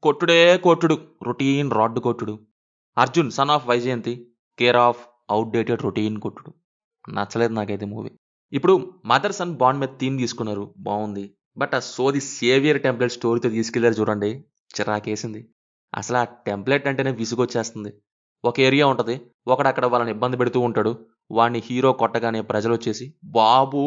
కొట్టుడే కొట్టుడు. Routine rod కొట్టుడు. 'Arjun son of Vyjayanthi' care of outdated routine కొట్టుడు. నచ్చలేదు నాకైతే మూవీ. ఇప్పుడు మదర్ సన్ బాండ్ మీద థీమ్ తీసుకున్నారు. బావుంది. బట్ ఆ సోది సేవియర్ టెంప్లేట్ స్టోరీతో తీసుకెళ్లారు చూడండి. చిరాకేసింది. అసలు ఆ టెంప్లేట్ అంటేనే విసుగొచ్చేస్తుంది. ఒక ఏరియా ఉంటది. ఒకడక్కడ వాళ్ళని ఇబ్బంది పెడుతూ ఉంటాడు. వాడిని హీరో కొట్టగానే ప్రజలొచ్చేసి, బాబూ!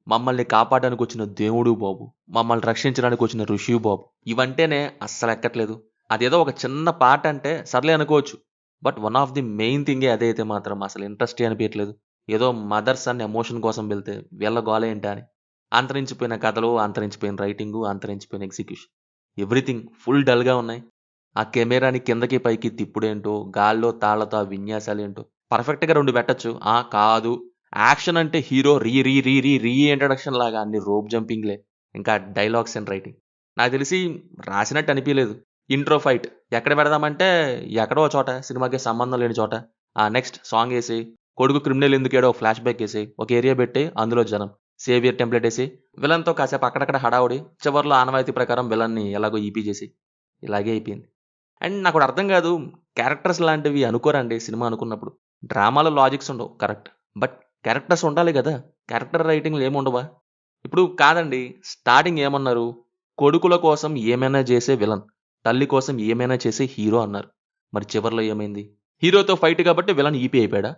మమ్మల్ని కాపాడడానికి వచ్చిన దేవుడు బాబు. మమ్మల్ని రక్షించడానికి వచ్చిన ఋషి బాబు. ఇవంటేనే అస్సలెక్కట్లేదు. అదేదో ఒక చిన్న పాట అంటే సర్లే అనుకోవచ్చు. But one of the main థింగే అదే అయితే మాత్రం అసలు ఇంట్రెస్టే అనిపియట్లేదు. ఏదో మదర్ సన్ ఎమోషన్ కోసం వెళ్తే వీళ్ళ గోల ఏంటా అని. అంతరించిపోయిన కథలు, అంతరించిపోయిన రైటింగు, అంతరించిపోయిన ఎగ్జిక్యూషన్. ఎవ్రీథింగ్ ఫుల్ డల్‌గా ఉన్నాయి. ఆ కెమెరాని కిందకి పైకి తిప్పుడేంటో, గాల్లో తాళ్లతో ఆ విన్యాసాలేంటో. పర్ఫెక్ట్‌గా 2 పెట్టొచ్చు. కాదు. యాక్షన్ అంటే హీరో రీ ఇంట్రడక్షన్ లాగా అన్ని రోప్ జంపింగ్‌లే. ఇంకా డైలాగ్స్ అండ్ రైటింగ్. నాకు తెలిసి రాసినట్టు అనిపియలేదు. ఇంట్రో ఫైట్ ఎక్కడ పెడదామంటే ఎక్కడో ఓ చోట సినిమాకి సంబంధం లేని చోట. నెక్స్ట్ సాంగేసి, కొడుకు క్రిమినల్ ఎందుకేడో ఫ్లాష్ బ్యాక్ ఏసి, ఒక ఏరియా పెట్టి అందులో జనం. సేవియర్ టెంప్లేట్ ఏసి, విలన్‌తో కాసేపు అక్కడక్కడ హడావుడి. చివర్లో ఆనవాయితీ ప్రకారం విలన్ని ఎలాగో ఈపీ చేసి. ఇలాగే అయిపోయింది. అండ్ నాకోటి అర్థం కాదు. క్యారెక్టర్స్ లాంటివి అనుకోరండి సినిమా అనుకున్నప్పుడు. డ్రామాలో లాజిక్స్ ఉండవు కరెక్ట్. బట్ క్యారెక్టర్స్ ఉండాలి గదా! క్యారెక్టర్ రైటింగ్‌లు ఏముండవా? ఇప్పుడు కాదండి. స్టార్టింగ్ ఏమన్నారు? కొడుకుల కోసం ఏమైనా చేసే విలన్. తల్లి కోసం ఏమైనా చేసే హీరో అన్నారు. మరి చివర్లో ఏమైంది? హీరోతో ఫైట్ కాబట్టి విలన్ ఈపీ అయిపోయాడా?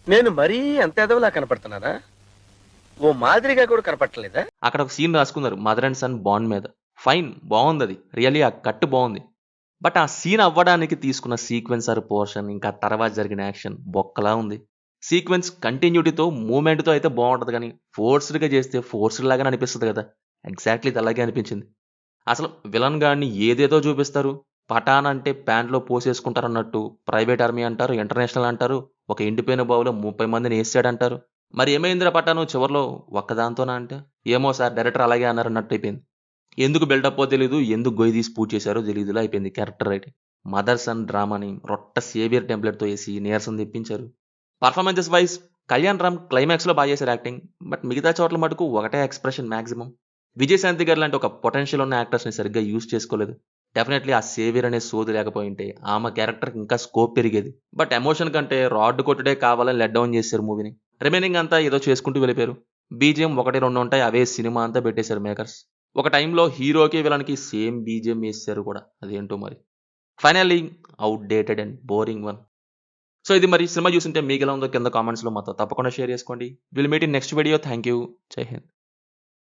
నేను మరీ అంత ఎదవలా కనపడుతున్నానా? ఓ మాదిరిగా కూడా కనపడట్లేదా? అక్కడ ఒక సీన్ రాసుకున్నారు. మదర్ అండ్ సన్ బాండ్ మీద. ఫైన్ బావుందది. రియల్లీ ఆ కట్ బావుంది. బట్ ఆ సీన్ అవ్వడానికి తీసుకున్న సీక్వెన్స్ ఆర్ పోర్షన్, ఇంకా తర్వాత జరిగిన యాక్షన్ బొక్కలా ఉంది. సీక్వెన్స్ కంటిన్యూటీతో, మూవ్‌మెంట్‌తో అయితే బావుంటది గానీ, ఫోర్స్‌డ్‌గా చేస్తే ఫోర్స్‌డ్ లాగానే అనిపిస్తది గదా! ఎగ్జాక్ట్‌లీ ఇది అలాగే అనిపించింది. అసలు విలన్ గాడిని ఏదేదో చూపిస్తారు. పఠాన్ అంటే ప్యాంట్‌లో పోసేసుకుంటారన్నట్టు, ప్రైవేట్ ఆర్మీ అంటారు, ఇంటర్నేషనల్ అంటారు, ఒక ఎండిపోయిన బావిలో 30 మందిని ఏసేసాడంటారు. మరి ఏమైందిరా పఠాను చివర్లో ఒక్కదాంతోనా అంటే, ఏమో సార్ డైరెక్టర్ అలాగే అన్నారన్నట్టయిపోయింది. ఎందుకు బిల్డప్పో తెలీదు. ఎందుకు గొయ్యి తీసి పూడ్చి చేశారో తెలీదులా అయిపోయింది క్యారెక్టర్ రైటింగ్. మదర్ సన్ డ్రామాని రొట్ట సేవియర్ టెంప్లెట్‌తో ఏసి నీరసం తెప్పించారు. పర్ఫార్మెన్సెస్ వైస్ కళ్యాణ్ రామ్ క్లైమాక్స్‌లో చేశారు యాక్టింగ్. బట్ మిగతా చోట్ల మటుకు ఒకటే ఎక్స్‌ప్రెషన్ మాక్సిమం. విజయశాంతి గారు లాంటి ఒక పొటెన్షియల్ ఉన్న యాక్టర్స్‌ని సరిగ్గా యూజ్ చేసుకోలేదు. డెఫినెట్‌లీ ఆ సేవియర్ అనే సోది లేకపోయుంటే ఆమె క్యారెక్టర్‌కి ఇంకా స్కోప్ పెరిగేది. బట్ ఎమోషన్ కంటే రాడ్ కొట్టుడే కావాలని లెట్ డౌన్ చేశారు మూవీని. రిమైనింగ్ అంతా ఏదో చేసుకుంటూ వెళ్ళిపోయారు. బీజీఎం 1, 2 ఉంటాయి. అవే సినిమా అంతా పెట్టేశారు మేకర్స్. ఒక టైంలో హీరోకి, విలన్‌కి సేమ్ బీజీఎం యేసేశారు కూడా. అదేంటో మరి. Finally outdated and boring one. So, ఇది మరి సినిమా చూసుంటే మీకెలా ఉందో కింద కామెంట్స్‌లో మాతో తప్పకుండా షేర్ చేసుకోండి. Will meet in next video. Thank you. జై హింద్.